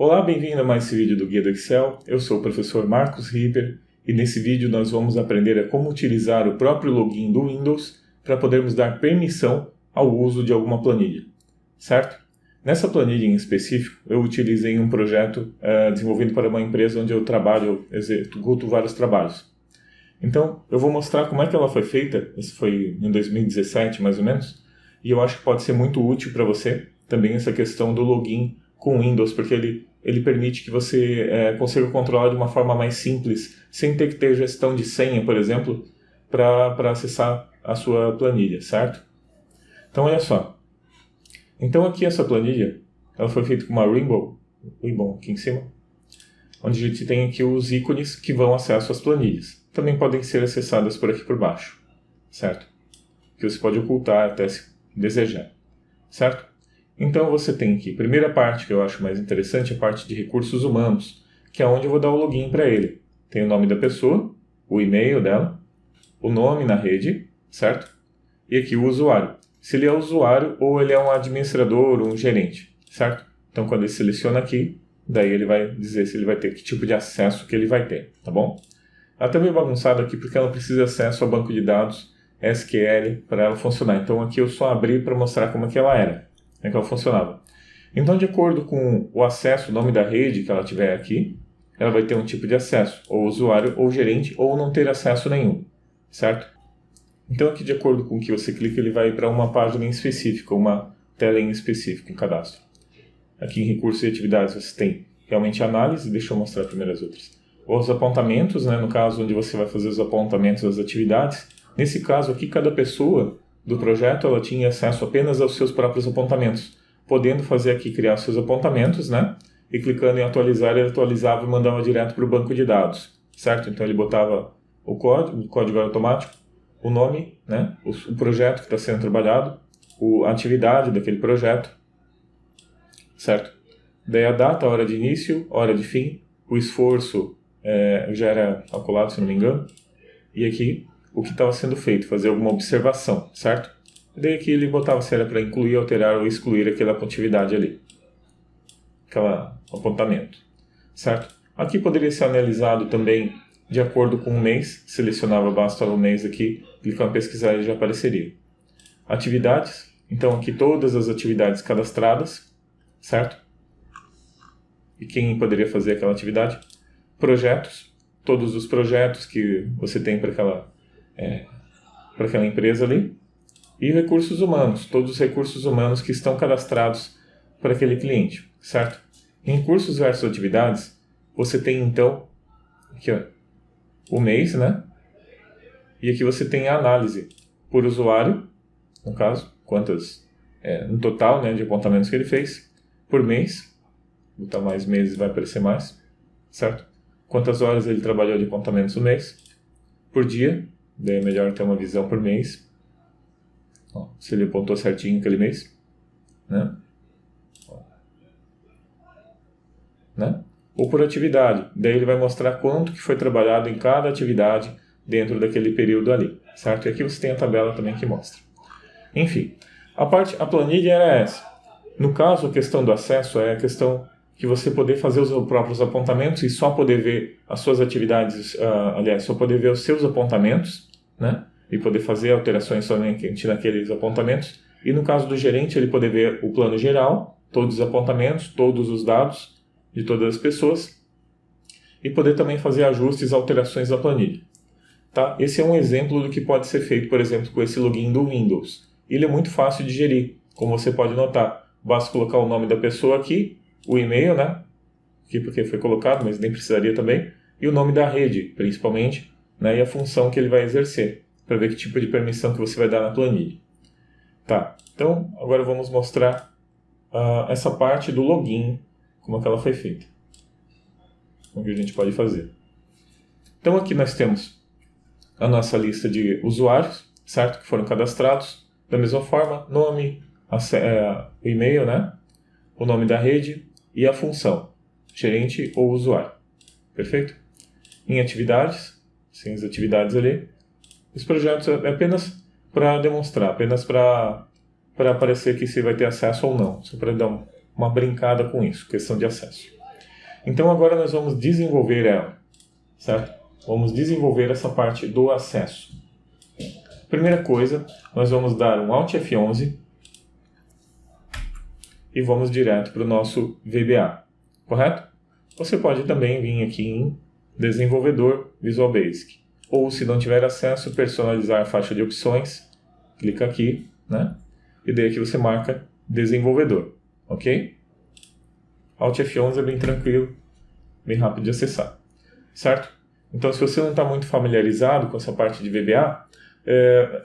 Olá, bem-vindo a mais esse vídeo do Guia do Excel. Eu sou o professor Marcos Ripper e nesse vídeo nós vamos aprender a como utilizar o próprio login do Windows para podermos dar permissão ao uso de alguma planilha, certo? Nessa planilha em específico, eu utilizei um projeto desenvolvido para uma empresa onde eu trabalho, executo vários trabalhos. Então, eu vou mostrar como é que ela foi feita, isso foi em 2017 mais ou menos, e eu acho que pode ser muito útil para você também essa questão do login com o Windows, porque ele permite que você consiga controlar de uma forma mais simples, sem ter que ter gestão de senha, por exemplo, para acessar a sua planilha, certo? Então, olha só. Então, aqui essa planilha, ela foi feita com uma ribbon aqui em cima, onde a gente tem aqui os ícones que vão acesso às planilhas. Também podem ser acessadas por aqui por baixo, certo? Que você pode ocultar até se desejar, certo? Então você tem aqui, primeira parte que eu acho mais interessante, a parte de recursos humanos, que é onde eu vou dar o login para ele. Tem o nome da pessoa, o e-mail dela, o nome na rede, certo? E aqui o usuário. Se ele é usuário ou ele é um administrador ou um gerente, certo? Então quando ele seleciona aqui, daí ele vai dizer se ele vai ter que tipo de acesso que ele vai ter, tá bom? Ela está meio bagunçada aqui porque ela precisa de acesso ao banco de dados SQL para ela funcionar. Então aqui eu só abri para mostrar como é que ela era. Como é que ela funcionava. Então, de acordo com o acesso, o nome da rede que ela tiver aqui, ela vai ter um tipo de acesso, ou usuário, ou gerente, ou não ter acesso nenhum, certo? Então, aqui, de acordo com o que você clica, ele vai para uma página em específico, uma tela em específico, um cadastro. Aqui em recursos e atividades você tem realmente análise, deixa eu mostrar primeiro as outras. Os apontamentos, né, no caso onde você vai fazer os apontamentos das atividades. Nesse caso aqui, cada pessoa do projeto, ela tinha acesso apenas aos seus próprios apontamentos, podendo fazer aqui, criar seus apontamentos, né? E clicando em atualizar, ele atualizava e mandava direto para o banco de dados, certo? Então ele botava o código era automático, o nome, né? O projeto que está sendo trabalhado, a atividade daquele projeto, certo? Daí a data, a hora de início, hora de fim, o esforço já era calculado, se não me engano, e aqui o que estava sendo feito, fazer alguma observação, certo? Daí aqui ele botava se era para incluir, alterar ou excluir aquela atividade ali, aquele apontamento, certo? Aqui poderia ser analisado também de acordo com o mês, selecionava basta o mês aqui, clicando em pesquisar e já apareceria. Atividades, então aqui todas as atividades cadastradas, certo? E quem poderia fazer aquela atividade? Projetos, todos os projetos que você tem para aquela empresa ali, e recursos humanos, todos os recursos humanos que estão cadastrados para aquele cliente, certo? Em recursos versus atividades, você tem então aqui, ó, o mês, né? E aqui você tem a análise por usuário, no caso, quantas, no total, né, de apontamentos que ele fez, por mês, botar mais meses vai aparecer mais, certo? Quantas horas ele trabalhou de apontamentos no mês, por dia, daí é melhor ter uma visão por mês. Ó, se ele apontou certinho aquele mês, né? Ou por atividade, daí ele vai mostrar quanto que foi trabalhado em cada atividade dentro daquele período ali, certo? E aqui você tem a tabela também que mostra. Enfim, a planilha era essa. No caso, a questão do acesso é a questão que você poder fazer os próprios apontamentos e só poder ver as suas atividades, só poder ver os seus apontamentos, né? E poder fazer alterações somente naqueles apontamentos. E no caso do gerente, ele poder ver o plano geral, todos os apontamentos, todos os dados de todas as pessoas e poder também fazer ajustes e alterações da planilha. Tá? Esse é um exemplo do que pode ser feito, por exemplo, com esse login do Windows. Ele é muito fácil de gerir, como você pode notar. Basta colocar o nome da pessoa aqui, o e-mail, né? Aqui porque foi colocado, mas nem precisaria também, e o nome da rede, principalmente, né? E a função que ele vai exercer, para ver que tipo de permissão que você vai dar na planilha. Tá, então agora vamos mostrar essa parte do login, como é que ela foi feita. Como que a gente pode fazer. Então aqui nós temos a nossa lista de usuários, certo? Que foram cadastrados. Da mesma forma, nome, o e-mail, né? O nome da rede e a função, gerente ou usuário. Perfeito? Em atividades, sem as atividades ali. Os projetos é apenas para demonstrar, apenas para aparecer que se vai ter acesso ou não. Só para dar uma brincada com isso, questão de acesso. Então agora nós vamos desenvolver ela, certo? Vamos desenvolver essa parte do acesso. Primeira coisa, nós vamos dar um Alt F11 e vamos direto para o nosso VBA, correto? Você pode também vir aqui em Desenvolvedor Visual Basic. Ou, se não tiver acesso, personalizar a faixa de opções. Clica aqui, né? E daí aqui você marca Desenvolvedor, ok? Alt F11 é bem tranquilo, bem rápido de acessar, certo? Então, se você não está muito familiarizado com essa parte de VBA,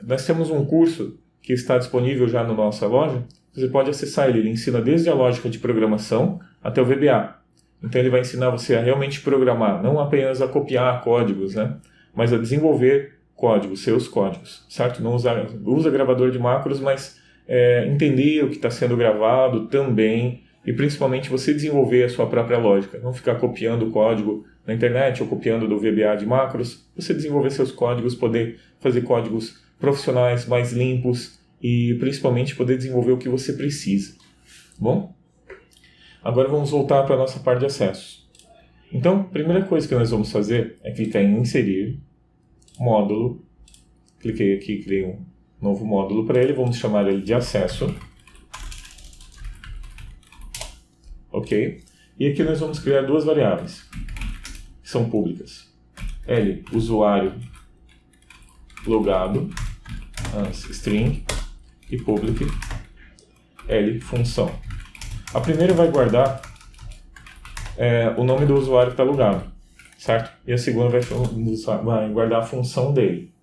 nós temos um curso que está disponível já na nossa loja. Você pode acessar ele. Ele ensina desde a lógica de programação até o VBA. Então ele vai ensinar você a realmente programar, não apenas a copiar códigos, né? Mas a desenvolver códigos, seus códigos, certo? Não usa gravador de macros, mas entender o que está sendo gravado também, e principalmente você desenvolver a sua própria lógica. Não ficar copiando o código na internet ou copiando do VBA de macros. Você desenvolver seus códigos, poder fazer códigos profissionais mais limpos e principalmente poder desenvolver o que você precisa. Bom? Agora vamos voltar para a nossa parte de acessos. Então, a primeira coisa que nós vamos fazer é clicar em Inserir, Módulo. Cliquei aqui, criei um novo módulo para ele, vamos chamar ele de Acesso. Ok? E aqui nós vamos criar duas variáveis, que são públicas. L, usuário logado, string, e public, L, função. A primeira vai guardar o nome do usuário que está logado, certo? E a segunda vai guardar a função dele.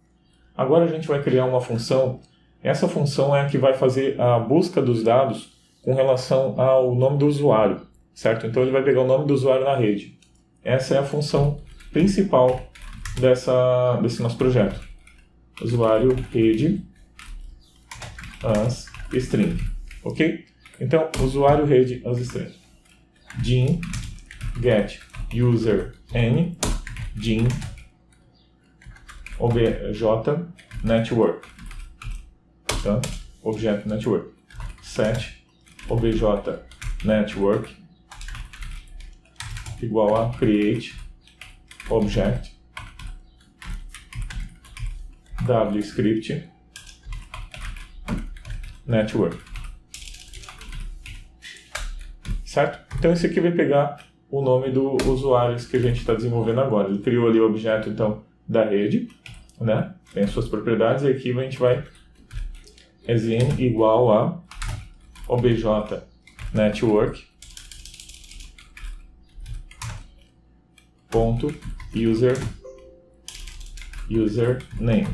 Agora a gente vai criar uma função. Essa função é a que vai fazer a busca dos dados com relação ao nome do usuário, certo? Então ele vai pegar o nome do usuário na rede. Essa é a função principal desse nosso projeto. Usuário rede as string, ok? Então, usuário rede as string. Din get user n din obj network, tá? Objeto network. Set obj network igual a create object wscript network, certo? Então esse aqui vai pegar o nome do usuário que a gente está desenvolvendo agora. Ele criou ali o objeto então da rede, né? Tem as suas propriedades, e aqui a gente vai sn igual a obj network ponto username.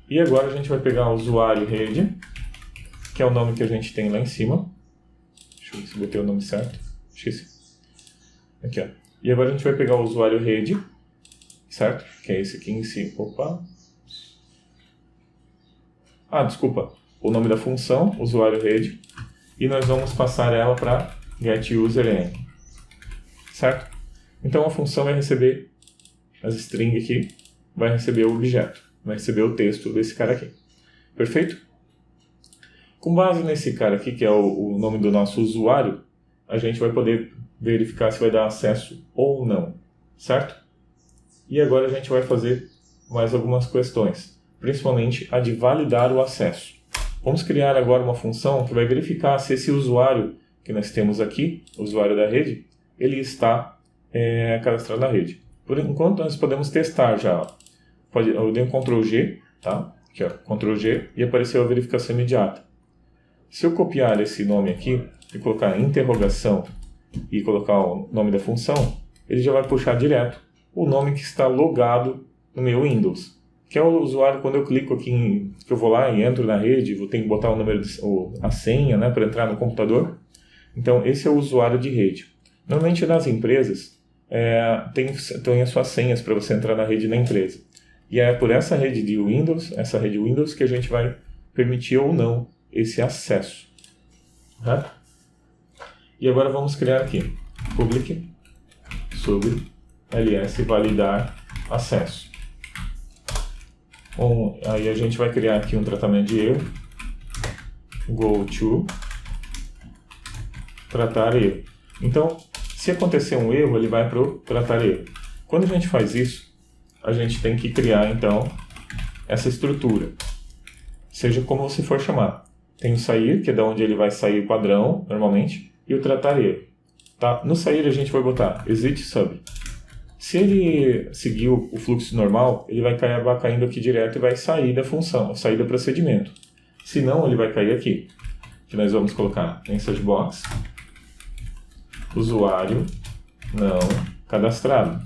E agora a gente vai pegar o usuário rede, que é o nome que a gente tem lá em cima. Deixa eu ver se botei o nome certo. Esqueci. Aqui, ó. E agora a gente vai pegar o usuário rede, certo? Que é esse aqui em cima. Opa. Desculpa. O nome da função, usuário rede. E nós vamos passar ela para getUserN. Certo? Então a função vai receber as strings aqui, vai receber o objeto, vai receber o texto desse cara aqui. Perfeito? Com base nesse cara aqui, que é o nome do nosso usuário, a gente vai poder verificar se vai dar acesso ou não, certo? E agora a gente vai fazer mais algumas questões, principalmente a de validar o acesso. Vamos criar agora uma função que vai verificar se esse usuário que nós temos aqui, o usuário da rede, ele está cadastrado na rede. Por enquanto nós podemos testar já. Eu dei um Ctrl G, tá? Aqui, ó, Ctrl G, e apareceu a verificação imediata. Se eu copiar esse nome aqui e colocar interrogação e colocar o nome da função, ele já vai puxar direto o nome que está logado no meu Windows, que é o usuário. Quando eu clico aqui, que eu vou lá e entro na rede, vou ter que botar o número, a senha, né, para entrar no computador. Então esse é o usuário de rede. Normalmente nas empresas tem as suas senhas para você entrar na rede da empresa. E é por essa rede de Windows, que a gente vai permitir ou não esse acesso. Tá? E agora vamos criar aqui public sub ls validar acesso. Bom, aí a gente vai criar aqui um tratamento de erro, go to tratar erro. Então, Se acontecer um erro, ele vai para o tratar erro. Quando a gente faz isso, a gente tem que criar, então, essa estrutura. Seja como você for chamar. Tem o sair, que é de onde ele vai sair o padrão, normalmente, e o tratar erro. Tá? No sair, a gente vai botar exit sub. Se ele seguir o fluxo normal, ele vai acabar caindo aqui direto e vai sair da função, sair do procedimento. Se não, ele vai cair aqui, que nós vamos colocar message box, usuário não cadastrado.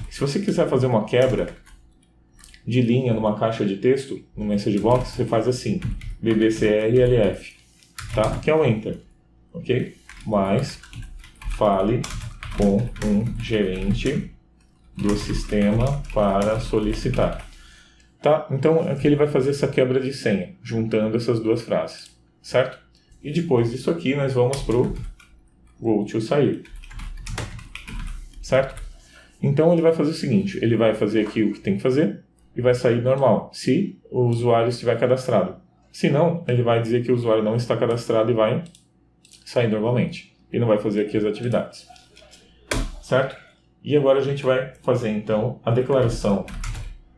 Se você quiser fazer uma quebra de linha numa caixa de texto, no message box, você faz assim, bbcrlf, tá? Que é o enter, ok? Mas fale com um gerente do sistema para solicitar. Tá? Então, aqui ele vai fazer essa quebra de senha, juntando essas duas frases, certo? E depois disso aqui, nós vamos para o go to sair, certo? Então, ele vai fazer o seguinte, ele vai fazer aqui o que tem que fazer e vai sair normal, se o usuário estiver cadastrado. Se não, ele vai dizer que o usuário não está cadastrado e vai sair normalmente. E não vai fazer aqui as atividades. Certo? E agora a gente vai fazer, então, a declaração.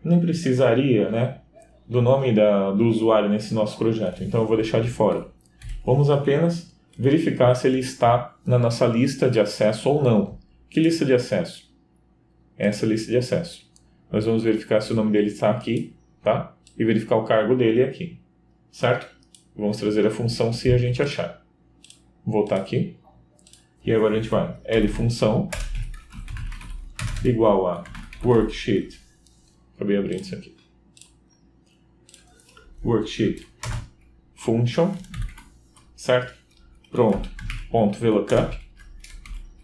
Nem precisaria, né, do nome do usuário nesse nosso projeto. Então, eu vou deixar de fora. Vamos apenas verificar se ele está na nossa lista de acesso ou não. Que lista de acesso? Essa lista de acesso. Nós vamos verificar se o nome dele está aqui, tá? E verificar o cargo dele aqui. Certo? Vamos trazer a função se a gente achar. Vou voltar aqui. E agora a gente vai L-função igual a worksheet. Acabei abrindo isso aqui. Worksheet function, certo? Pronto. Ponto VLOOKUP.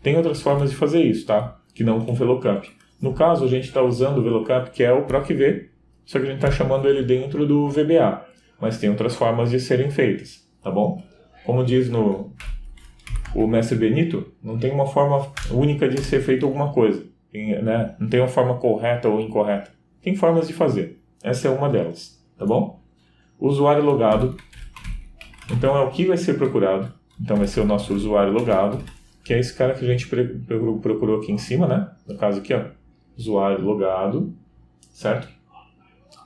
Tem outras formas de fazer isso, tá? Que não com VLOOKUP. No caso, a gente está usando o VLOOKUP, que é o PROC-V, só que a gente está chamando ele dentro do VBA. Mas tem outras formas de serem feitas, tá bom? Como diz o mestre Benito, não tem uma forma única de ser feito alguma coisa. Né? Não tem uma forma correta ou incorreta. Tem formas de fazer. Essa é uma delas, tá bom? Usuário logado. Então é o que vai ser procurado. Então vai ser o nosso usuário logado, que é esse cara que a gente procurou aqui em cima, né? No caso aqui, ó, usuário logado, certo?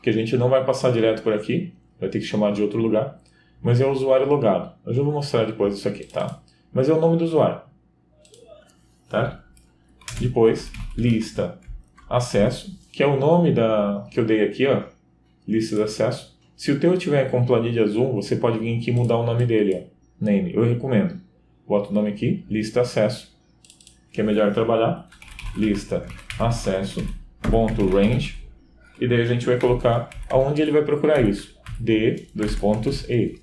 Que a gente não vai passar direto por aqui, vai ter que chamar de outro lugar, mas é o usuário logado. Eu já vou mostrar depois isso aqui, tá? Mas é o nome do usuário, tá? Depois, lista acesso, que é o nome que eu dei aqui, ó, lista de acesso. Se o teu tiver com planilha Zoom, você pode vir aqui e mudar o nome dele, ó, name. Eu recomendo. Bota o nome aqui, lista acesso, que é melhor trabalhar, lista acesso, ponto range, e daí a gente vai colocar aonde ele vai procurar isso, D2.E,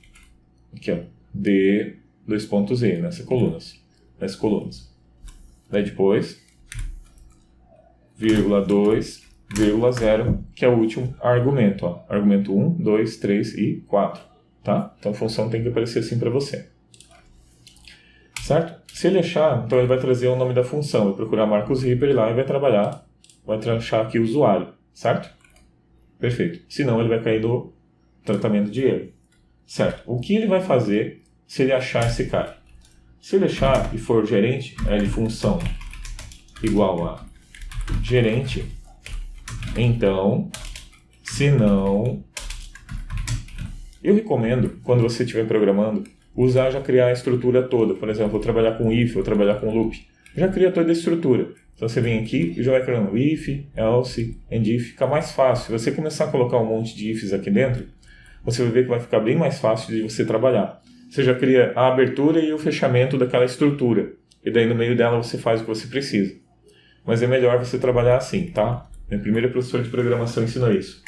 aqui ó, D2.E, nessas colunas. Daí depois, vírgula 2, vírgula 0, que é o último argumento, ó, argumento 1, 2, 3 e 4, tá? Então a função tem que aparecer assim para você. Certo? Se ele achar, então ele vai trazer o nome da função, vai procurar Marcus Ripper lá e vai trabalhar, vai achar aqui o usuário, certo? Perfeito. Senão ele vai cair no tratamento de erro, certo? O que ele vai fazer se ele achar esse cara? Se ele achar e for gerente, L função igual a gerente, então, se não, eu recomendo, quando você estiver programando, usar já criar a estrutura toda. Por exemplo, vou trabalhar com if, vou trabalhar com loop. Já cria toda a estrutura. Então você vem aqui e já vai criando if, else, and if. Fica mais fácil. Se você começar a colocar um monte de ifs aqui dentro, você vai ver que vai ficar bem mais fácil de você trabalhar. Você já cria a abertura e o fechamento daquela estrutura. E daí no meio dela você faz o que você precisa. Mas é melhor você trabalhar assim, tá? Minha primeira professora de programação ensinou isso.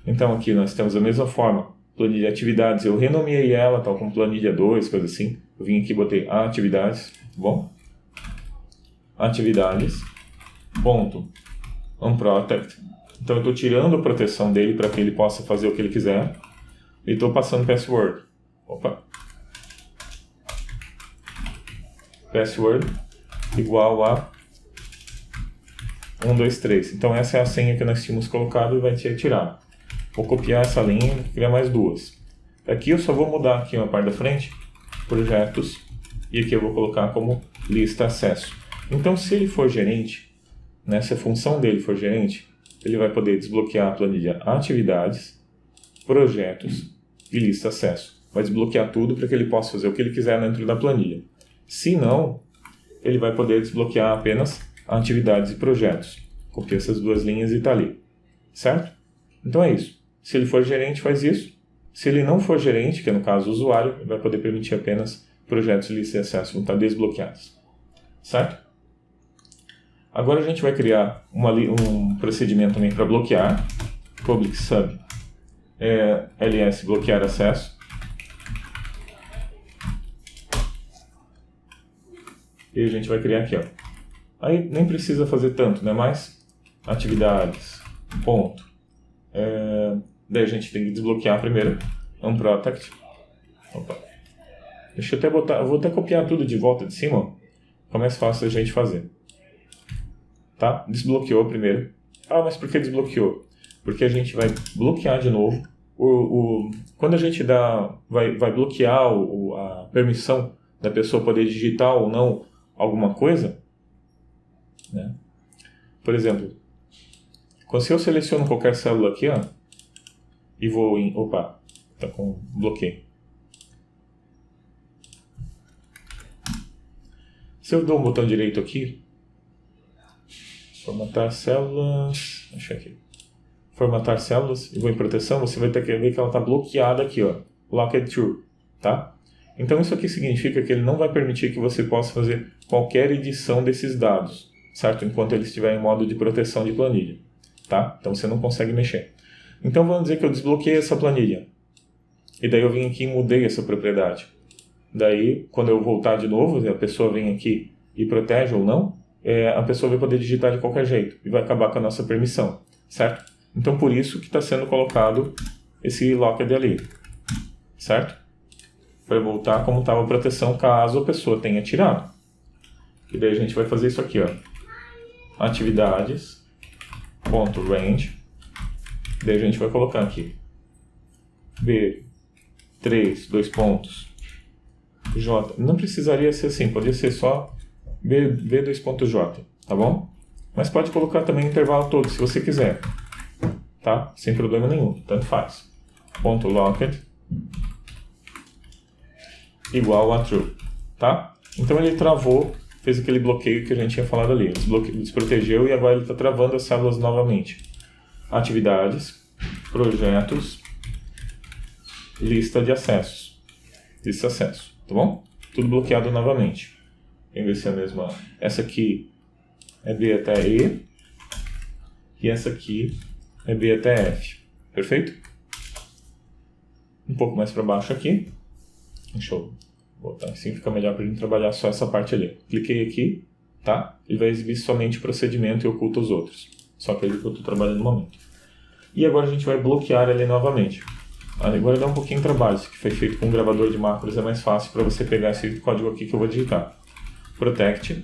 Então aqui nós temos a mesma forma. Planilha de atividades, eu renomeei ela, tal como planilha 2, coisa assim. Eu vim aqui e botei atividades, tá bom? Atividades, ponto, unprotect. Então eu estou tirando a proteção dele para que ele possa fazer o que ele quiser. E estou passando password. Opa. Password igual a 1, 2, 3. Então essa é a senha que nós tínhamos colocado e vai te tirar. Vou copiar essa linha e criar mais duas. Aqui eu só vou mudar aqui uma parte da frente, projetos, e aqui eu vou colocar como lista acesso. Então, se ele for gerente, né, se a função dele for gerente, ele vai poder desbloquear a planilha atividades, projetos e lista acesso. Vai desbloquear tudo para que ele possa fazer o que ele quiser dentro da planilha. Se não, ele vai poder desbloquear apenas atividades e projetos. Copia essas duas linhas e está ali. Certo? Então é isso. Se ele for gerente, faz isso. Se ele não for gerente, que é no caso o usuário, ele vai poder permitir apenas projetos e listas de acesso vão estar desbloqueados. Certo? Agora a gente vai criar um procedimento também para bloquear. Public sub ls bloquear acesso. E a gente vai criar aqui, ó. Aí nem precisa fazer tanto, né? Mas atividades, ponto. Daí a gente tem que desbloquear primeiro unprotect. Opa. Deixa eu até botar, eu vou até copiar tudo de volta de cima, ó. Fica mais fácil a gente fazer. Tá? Desbloqueou primeiro. Ah, mas por que desbloqueou? Porque a gente vai bloquear de novo. Quando a gente vai bloquear a permissão da pessoa poder digitar ou não alguma coisa, né? Por exemplo, se eu seleciono qualquer célula aqui, ó, e vou em... Opa, tá com bloqueio. Se eu dou um botão direito aqui, formatar células, deixa aqui, formatar células, e vou em proteção, você vai ter que ver que ela está bloqueada aqui, ó, Locked True, tá? Então isso aqui significa que ele não vai permitir que você possa fazer qualquer edição desses dados, certo? Enquanto ele estiver em modo de proteção de planilha, tá? Então você não consegue mexer. Então vamos dizer que eu desbloqueei essa planilha, e daí eu vim aqui e mudei essa propriedade. Daí, quando eu voltar de novo, a pessoa vem aqui e protege ou não, a pessoa vai poder digitar de qualquer jeito e vai acabar com a nossa permissão, certo? Então por isso que está sendo colocado esse locked ali, certo? Para voltar como estava a proteção caso a pessoa tenha tirado. E daí a gente vai fazer isso aqui, ó. Atividades, ponto range. Daí a gente vai colocar aqui B3, dois pontos, J. Não precisaria ser assim, poderia ser só B2.J, tá bom? Mas pode colocar também o intervalo todo, se você quiser, tá? Sem problema nenhum, tanto faz. Ponto locked igual a true, tá? Então ele travou, fez aquele bloqueio que a gente tinha falado ali, desprotegeu e agora ele está travando as células novamente. Atividades, projetos, lista de acessos, lista de acesso, tá bom? Tudo bloqueado novamente. Vamos ver se é a mesma. Essa aqui é B até E e essa aqui é B até F, perfeito? Um pouco mais para baixo aqui. Deixa eu botar assim, fica melhor para a gente trabalhar só essa parte ali. Cliquei aqui, tá? Ele vai exibir somente o procedimento e oculta os outros. Só aquele que eu estou trabalhando no momento. E agora a gente vai bloquear ele novamente. Agora dá um pouquinho de trabalho. Isso que foi feito com um gravador de macros é mais fácil para você pegar esse código aqui que eu vou digitar. Protect,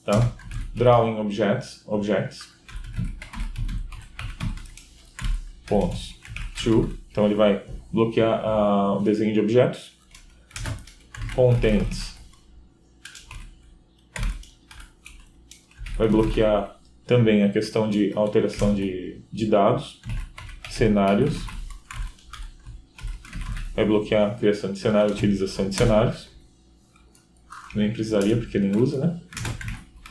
tá? Drawing objects, pontos, true. Então ele vai bloquear o desenho de objetos. Contents vai bloquear também a questão de alteração de dados. Cenários vai bloquear a criação de cenário, utilização de cenários. Nem precisaria porque nem usa, né?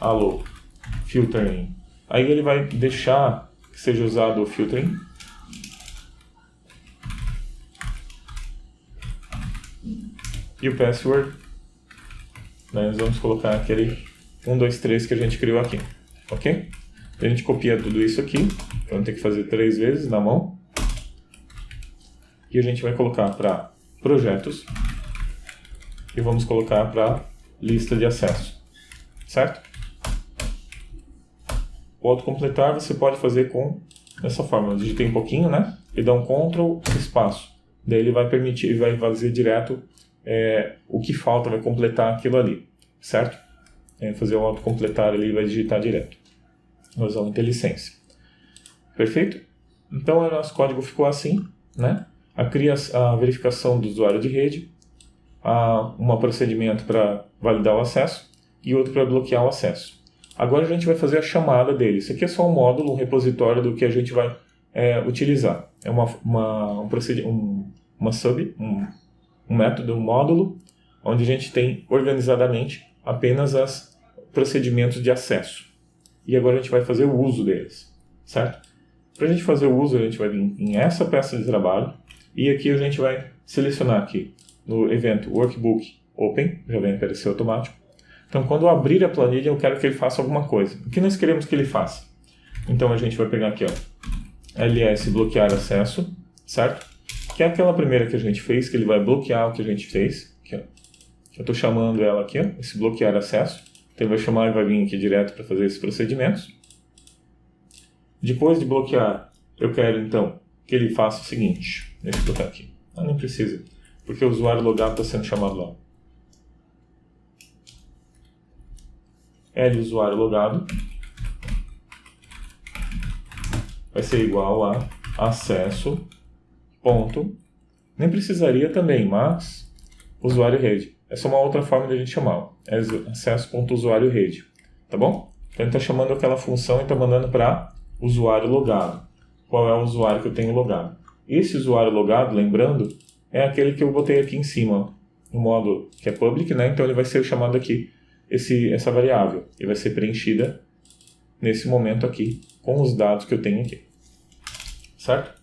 Allow filtering. Aí ele vai deixar que seja usado o filtering. E o password, nós vamos colocar aquele 123 que a gente criou aqui, ok? A gente copia tudo isso aqui, então tem que fazer 3 vezes na mão. E a gente vai colocar para projetos e vamos colocar para lista de acesso, certo? O autocompletar você pode fazer dessa forma, eu digitei um pouquinho, né? E dá um Ctrl espaço, daí ele vai permitir, ele vai fazer direto o que falta, vai completar aquilo ali, certo? Fazer o autocompletar ali, vai digitar direto. Vou usar o IntelliSense. Perfeito? Então o nosso código ficou assim, né? A verificação do usuário de rede, um procedimento para validar o acesso e outro para bloquear o acesso. Agora a gente vai fazer a chamada dele. Isso aqui é só um módulo, um repositório do que a gente vai utilizar. É um método, um módulo, onde a gente tem organizadamente apenas os procedimentos de acesso. E agora a gente vai fazer o uso deles, certo? Para a gente fazer o uso, a gente vai vir em essa peça de trabalho e aqui a gente vai selecionar aqui no evento Workbook Open, já vai aparecer automático. Então, quando eu abrir a planilha, eu quero que ele faça alguma coisa. O que nós queremos que ele faça? Então, a gente vai pegar aqui, ó, ls bloquear acesso, certo? Que é aquela primeira que a gente fez, que ele vai bloquear o que a gente fez. Aqui, ó. Eu estou chamando ela aqui, ó, esse bloquear acesso. Então, ele vai chamar e vai vir aqui direto para fazer esses procedimentos. Depois de bloquear, eu quero, então, que ele faça o seguinte. Deixa eu botar aqui. Não precisa, porque o usuário logado está sendo chamado lá. Usuário logado vai ser igual a acesso ponto, nem precisaria também, mas usuário rede. Essa é uma outra forma de a gente chamar. É acesso.usuário rede, tá bom? Então ele está chamando aquela função e está mandando para usuário logado. Qual é o usuário que eu tenho logado? Esse usuário logado, lembrando, é aquele que eu botei aqui em cima, no modo que é public, né? Então ele vai ser chamado aqui, essa variável, e vai ser preenchida nesse momento aqui, com os dados que eu tenho aqui. Certo?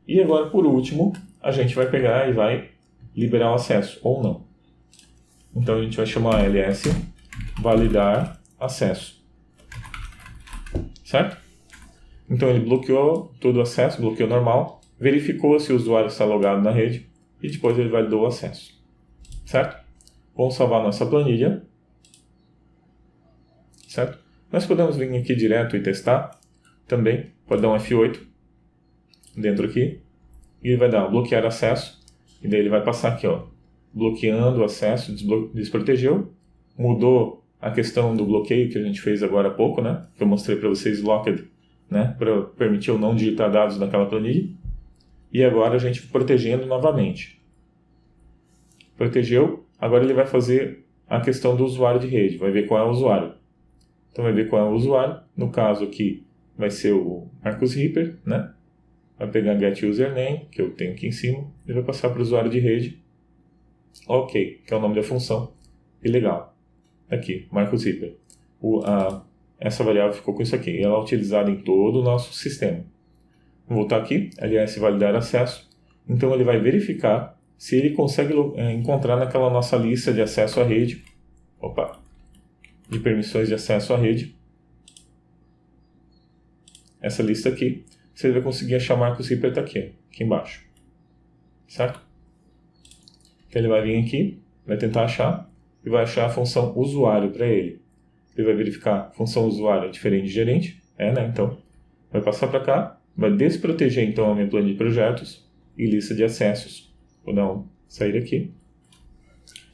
E agora, por último, a gente vai pegar e vai liberar o acesso, ou não. Então a gente vai chamar ls validar acesso. Certo? Então ele bloqueou todo o acesso, bloqueou normal, verificou se o usuário está logado na rede e depois ele validou o acesso. Certo? Vamos salvar nossa planilha. Certo? Nós podemos vir aqui direto e testar também. Pode dar um F8 dentro aqui e ele vai dar bloquear acesso e daí ele vai passar aqui, ó, bloqueando o acesso, desprotegeu, mudou a questão do bloqueio que a gente fez agora há pouco, né? Que eu mostrei para vocês locked, né? Para permitir eu não digitar dados naquela planilha. E agora a gente protegendo novamente. Protegeu, agora ele vai fazer a questão do usuário de rede, vai ver qual é o usuário. Então vai ver qual é o usuário, no caso aqui vai ser o Marcus Ripper, né? Vai pegar get username, que eu tenho aqui em cima, e vai passar para o usuário de rede. Ok, que é o nome da função. E legal. Aqui, Marcus Ripper. Essa variável ficou com isso aqui. Ela é utilizada em todo o nosso sistema. Vou voltar aqui, ls validar acesso. Então ele vai verificar se ele consegue encontrar naquela nossa lista de acesso à rede. De permissões de acesso à rede. Essa lista aqui. Se ele vai conseguir achar Marcus Ripper está aqui embaixo. Certo? Então ele vai vir aqui, vai tentar achar e vai achar a função usuário para ele. Ele vai verificar a função usuário é diferente de gerente, né? Então vai passar para cá, vai desproteger então a minha planilha de projetos e lista de acessos. Vou dar um sair aqui.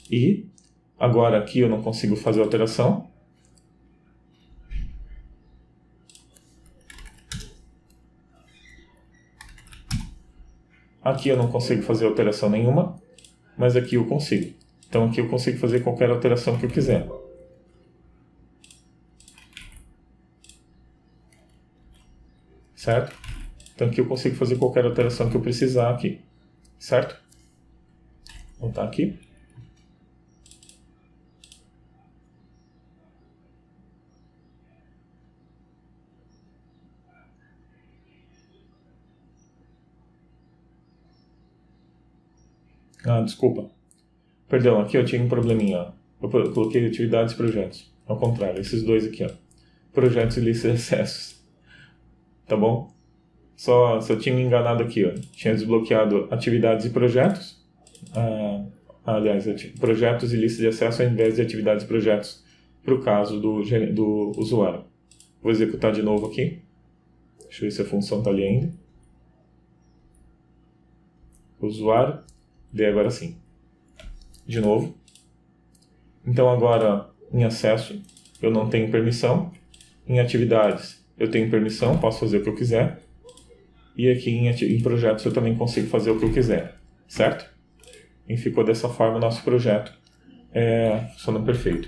E agora aqui eu não consigo fazer alteração. Aqui eu não consigo fazer alteração nenhuma, mas aqui eu consigo. Então aqui eu consigo fazer qualquer alteração que eu quiser. Certo? Então aqui eu consigo fazer qualquer alteração que eu precisar aqui. Certo? Vou voltar aqui. Desculpa. Perdão, aqui eu tinha um probleminha. Ó. Eu coloquei atividades e projetos. Ao contrário, esses dois aqui. Ó. Projetos e lista de acessos. Tá bom? Só eu tinha me enganado aqui. Ó. Tinha desbloqueado atividades e projetos. Aliás, projetos e lista de acesso ao invés de atividades e projetos. Para o caso do usuário. Vou executar de novo aqui. Deixa eu ver se a função está ali ainda. Usuário. Daí agora sim. De novo. Então agora em acesso eu não tenho permissão. Em atividades eu tenho permissão, posso fazer o que eu quiser. E aqui em projetos eu também consigo fazer o que eu quiser. Certo? E ficou dessa forma o nosso projeto funcionando perfeito.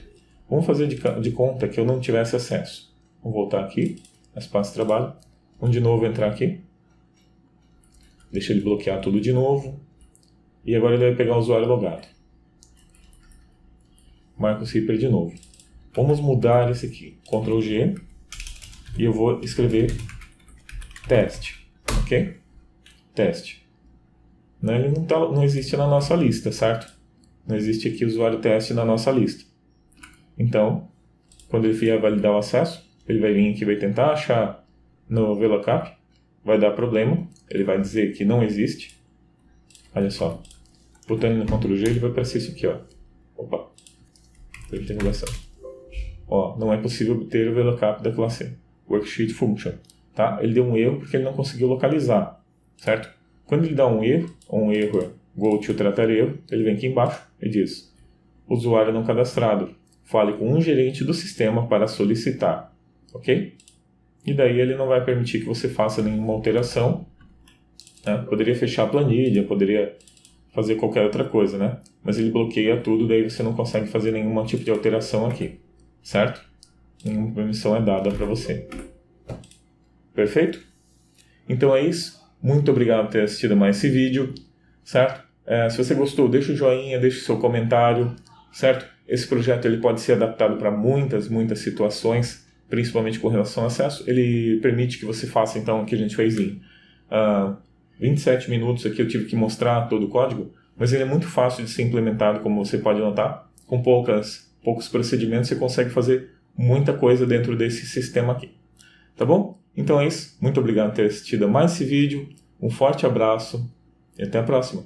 Vamos fazer de conta que eu não tivesse acesso. Vamos voltar aqui, espaço de trabalho. Vamos de novo entrar aqui. Deixa ele bloquear tudo de novo. E agora ele vai pegar o usuário logado. Marcos Ripper de novo. Vamos mudar esse aqui. Ctrl G. E eu vou escrever teste. Ok? Teste. Ele não existe na nossa lista, certo? Não existe aqui usuário teste na nossa lista. Então, quando ele vier validar o acesso, ele vai vir aqui e vai tentar achar no VLOOKUP. Vai dar problema. Ele vai dizer que não existe. Olha só. Botando no Ctrl G, ele vai aparecer isso aqui, ó. Opa. Interrogação. Ó, não é possível obter o VLOOKUP da classe Worksheet Function. Tá? Ele deu um erro porque ele não conseguiu localizar. Certo? Quando ele dá um erro é go to tratar erro, ele vem aqui embaixo e diz: usuário não cadastrado. Fale com um gerente do sistema para solicitar. Ok? E daí ele não vai permitir que você faça nenhuma alteração. Né? Poderia fechar a planilha, poderia fazer qualquer outra coisa, né? Mas ele bloqueia tudo, daí você não consegue fazer nenhum tipo de alteração aqui. Certo? Nenhuma permissão é dada para você. Perfeito? Então é isso. Muito obrigado por ter assistido a mais esse vídeo. Certo? Se você gostou, deixa o joinha, deixa o seu comentário. Certo? Esse projeto ele pode ser adaptado para muitas situações, principalmente com relação ao acesso. Ele permite que você faça, então, o que a gente fez em 27 minutos. Aqui eu tive que mostrar todo o código, mas ele é muito fácil de ser implementado, como você pode notar. Com poucos procedimentos, você consegue fazer muita coisa dentro desse sistema aqui. Tá bom? Então é isso. Muito obrigado por ter assistido a mais esse vídeo. Um forte abraço e até a próxima.